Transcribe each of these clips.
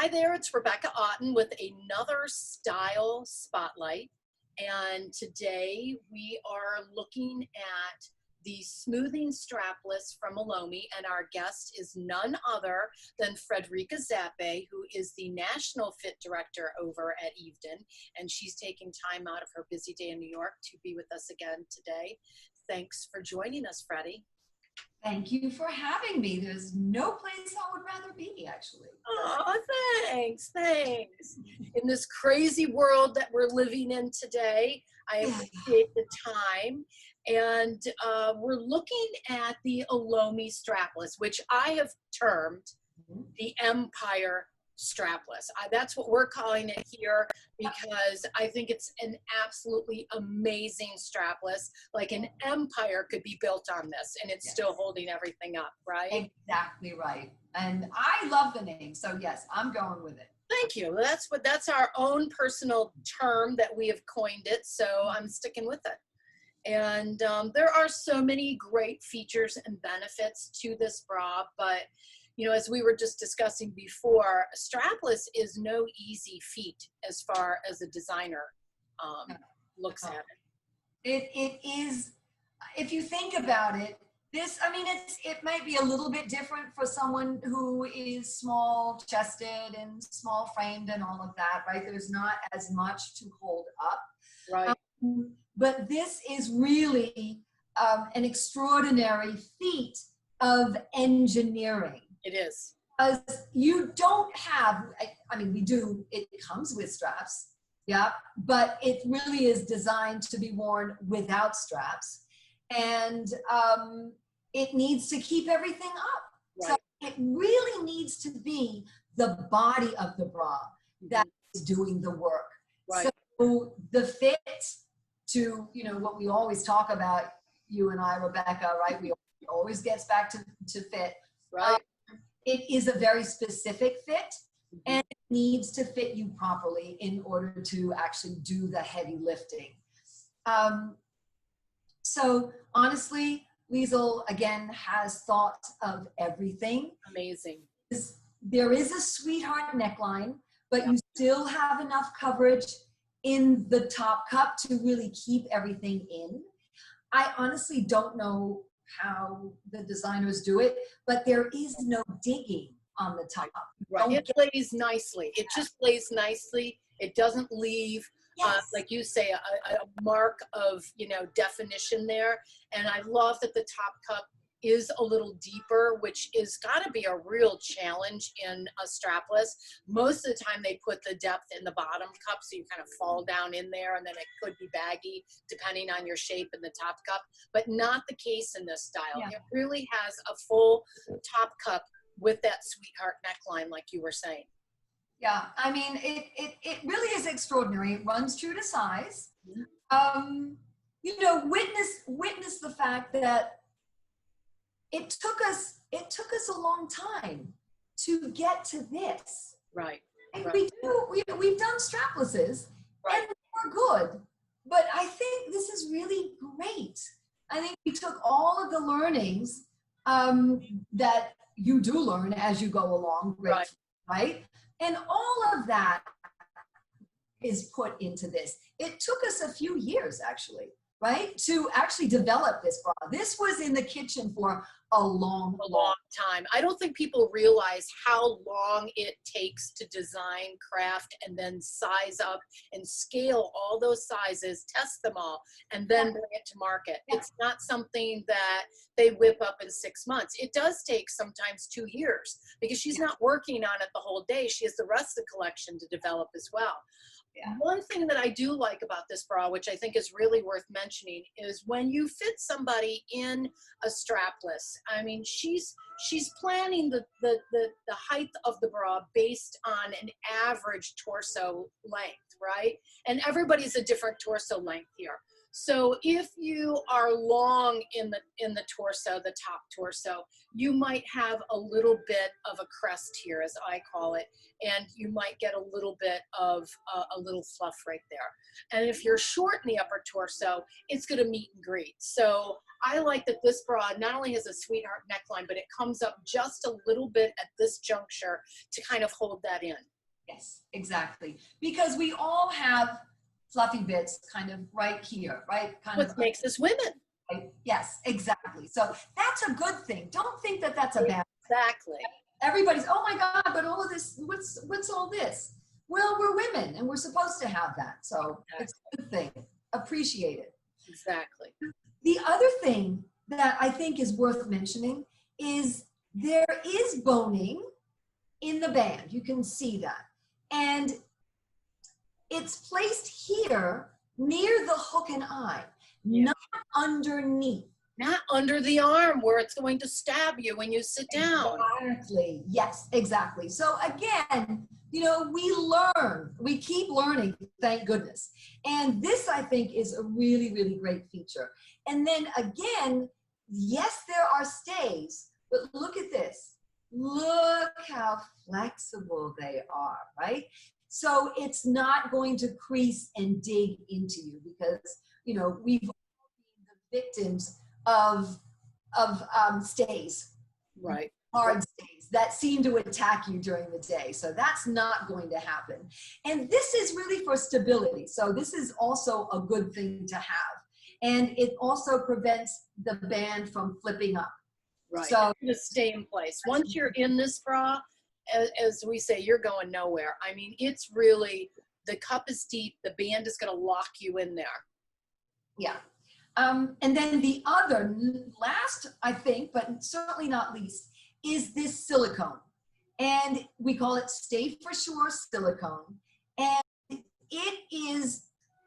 Hi there, it's Rebecca Aughton with another style spotlight. And today we are looking at the smoothing strapless from Elomi, and our guest is none other than Frederika Zappe, who is the National Fit Director over at Eveden, and she's taking time out of her busy day in New York to be with us again today. Thanks for joining us, Freddie. Thank you for having me. There's no place I would rather be, actually. Oh, thanks. In this crazy world that we're living in today, I appreciate the time. And we're looking at the Elomi strapless, which I have termed the Empire strapless. That's what we're calling it here because I think it's an absolutely amazing strapless. Like an empire could be built on this, and it's still holding everything up, right? Exactly right. And I love the name, so yes, I'm going with it. Thank you. That's our own personal term that we have coined it, so I'm sticking with it. And there are so many great features and benefits to this bra, but you know, as we were just discussing before, strapless is no easy feat as far as a designer looks at it. It is, if you think about it, it might be a little bit different for someone who is small chested and small framed and all of that, right? There's not as much to hold up. Right. But this is really an extraordinary feat of engineering. It is. Because you don't have, I mean, we do, it comes with straps, yeah, but it really is designed to be worn without straps. And it needs to keep everything up. Right. So it really needs to be the body of the bra that is doing the work. Right. So the fit to, you know, what we always talk about, you and I, Rebecca, right? We always gets back to fit. Right. It is a very specific fit, and it needs to fit you properly in order to actually do the heavy lifting. So honestly, Liesl, again, has thought of everything. Amazing. There is a sweetheart neckline, but you still have enough coverage in the top cup to really keep everything in. I honestly don't know how the designers do it, but there is no digging on the top. Right. It lays nicely. It just lays nicely. It doesn't leave, like you say, a mark of, you know, definition there. And I love that the top cup is a little deeper, which is got to be a real challenge in a strapless. Most of the time they put the depth in the bottom cup, so you kind of fall down in there, and then it could be baggy depending on your shape in the top cup, but not the case in this style. It really has a full top cup with that sweetheart neckline, like you were saying. Yeah, I mean, it really is extraordinary. It runs true to size. You know, witness the fact that it took us a long time to get to this. Right. And we've done straplesses, and we're good. But I think this is really great. I think we took all of the learnings that you do learn as you go along, right? And all of that is put into this. It took us a few years, actually, right, to actually develop this bra. This was in the kitchen for a long time. I don't think people realize how long it takes to design, craft, and then size up and scale all those sizes, test them all, and then bring it to market. It's not something that they whip up in 6 months. It does take sometimes 2 years because she's not working on it the whole day. She has the rest of the collection to develop as well. One thing that I do like about this bra, which I think is really worth mentioning, is when you fit somebody in a strapless, I mean, she's planning the height of the bra based on an average torso length, right? And everybody's a different torso length here. So if you are long in the torso, the top torso, you might have a little bit of a crest here, as I call it, and you might get a little bit of a little fluff right there. And if you're short in the upper torso, it's going to meet and greet. So I like that this bra not only has a sweetheart neckline, but it comes up just a little bit at this juncture to kind of hold that in. Yes, exactly. Because we all have fluffy bits kind of right here, right? What makes us women. Right? Yes, exactly. So that's a good thing. Don't think that that's a bad thing. Exactly. Everybody's, oh my God, but all of this, what's all this? Well, we're women and we're supposed to have that. So it's a good thing. Appreciate it. Exactly. The other thing that I think is worth mentioning is there is boning in the band. You can see that. And it's placed here near the hook and eye, not underneath. Not under the arm where it's going to stab you when you sit down. Exactly. Yes, exactly. So again, you know, we keep learning, thank goodness. And this, I think, is a really, really great feature. And then again, yes, there are stays, but look at this. Look how flexible they are, right? So it's not going to crease and dig into you because, you know, we've all been the victims of stays. Right. Hard stays that seem to attack you during the day. So that's not going to happen. And this is really for stability. So this is also a good thing to have. And it also prevents the band from flipping up. Right. So to stay in place. Once you're in this bra, as we say, you're going nowhere. I mean, it's really, the cup is deep. The band is going to lock you in there. Yeah. And then the other last, I think, but certainly not least, is this silicone. And we call it Stay for Sure silicone. And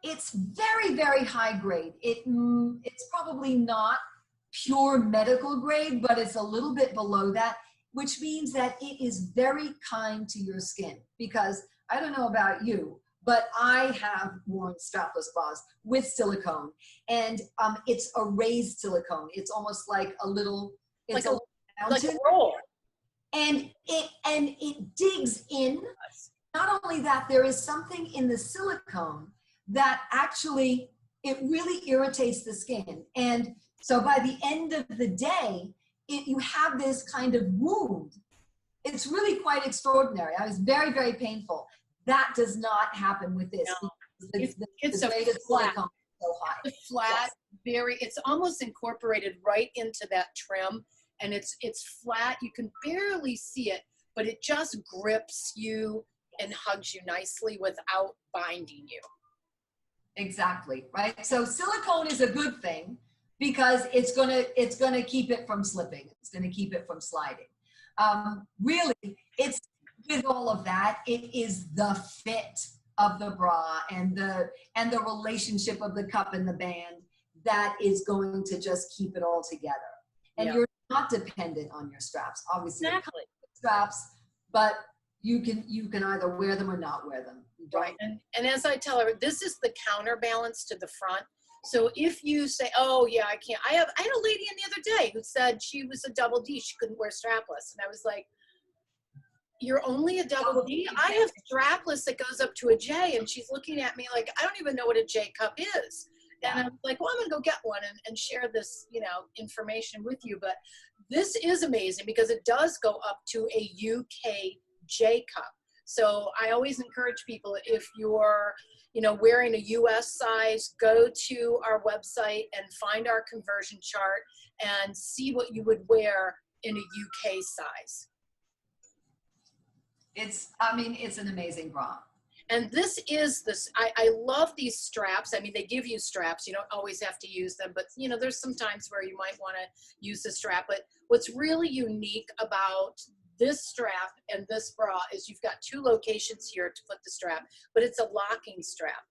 it's very, very high grade. It's probably not pure medical grade, but it's a little bit below that, which means that it is very kind to your skin. Because I don't know about you, but I have worn strapless bras with silicone, and it's a raised silicone. It's almost like a little, it's like a roll. And it digs in. Not only that, there is something in the silicone that actually, it really irritates the skin. And so by the end of the day, you have this kind of wound. It's really quite extraordinary. I was very, very painful. That does not happen with this. No. It's a flat, so high. Flat, yes. It's almost incorporated right into that trim, and it's flat. You can barely see it, but it just grips you and hugs you nicely without binding you. Exactly, right? So silicone is a good thing because it's gonna keep it from slipping. It's gonna keep it from sliding. Really, it's with all of that, it is the fit of the bra and the relationship of the cup and the band that is going to just keep it all together. And you're not dependent on your straps. Obviously, exactly. Straps, but you can either wear them or not wear them. Right. And as I tell her, this is the counterbalance to the front. So if you say, oh yeah, I can't, I had a lady in the other day who said she was a double D, she couldn't wear strapless. And I was like, you're only a double D? I have strapless that goes up to a J. And she's looking at me like, I don't even know what a J cup is. And I'm like, well, I'm gonna go get one and share this, information with you. But this is amazing because it does go up to a UK J cup. So I always encourage people, if you're, wearing a US size, go to our website and find our conversion chart and see what you would wear in a UK size. It's an amazing bra. And this is I love these straps. I mean, they give you straps. You don't always have to use them, but there's some times where you might want to use the strap. But what's really unique about this strap and this bra is you've got two locations here to put the strap, but it's a locking strap.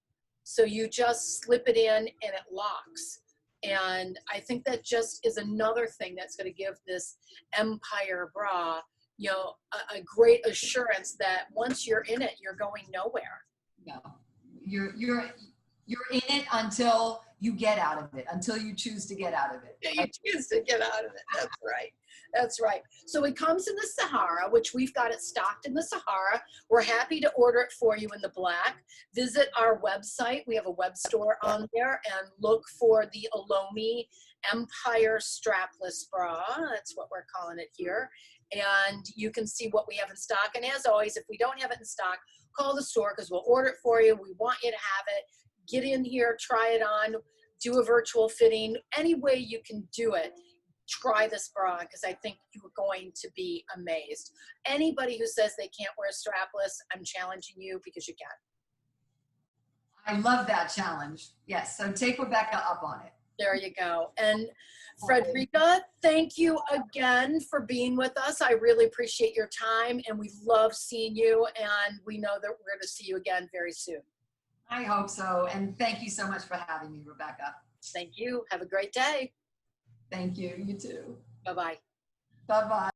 So you just slip it in and it locks. And I think that just is another thing that's going to give this Empire bra, a great assurance that once you're in it, you're going nowhere. No, you're You're in it until you get out of it, until you choose to get out of it. You choose to get out of it. That's right. That's right. So it comes in the Sahara, which we've got it stocked in the Sahara. We're happy to order it for you in the black. Visit our website. We have a web store on there, and look for the Elomi Empire Strapless Bra. That's what we're calling it here. And you can see what we have in stock. And as always, if we don't have it in stock, call the store because we'll order it for you. We want you to have it. Get in here, try it on, do a virtual fitting. Any way you can do it, try this bra because I think you're going to be amazed. Anybody who says they can't wear strapless, I'm challenging you because you can. I love that challenge. Yes, so take Rebecca up on it. There you go. And Frederika, thank you again for being with us. I really appreciate your time, and we love seeing you, and we know that we're going to see you again very soon. I hope so. And thank you so much for having me, Rebecca. Thank you. Have a great day. Thank you. You too. Bye-bye. Bye-bye.